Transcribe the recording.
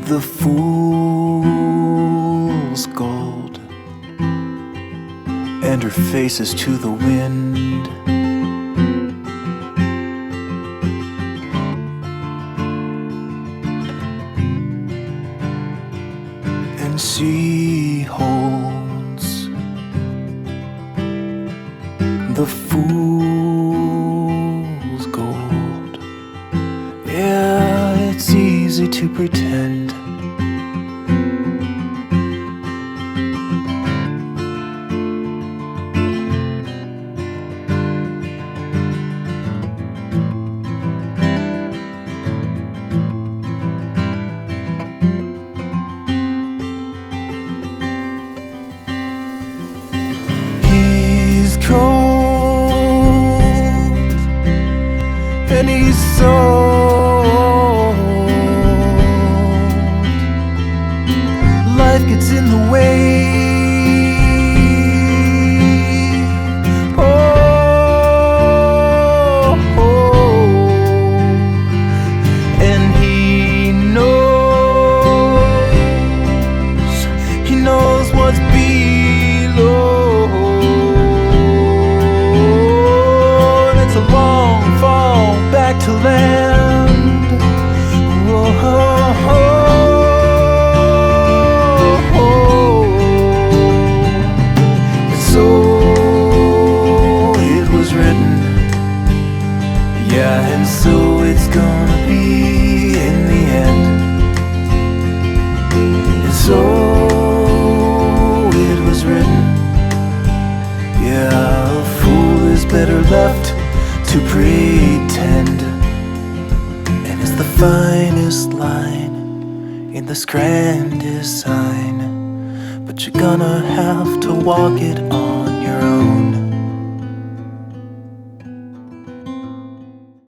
The fool's gold, and her face is to the wind. And she holds the fool's gold. Yeah, it's easy to pretend. He's cold and he's sold. Life gets in the way. And he knows what's below. And it's a long fall back to land. Whoa. And so it was written, yeah, and so it's gonna be in the end. And so it was written, yeah, a fool is better left to pretend. And it's the finest line in this grandest sign, but you're gonna have to walk it on your own.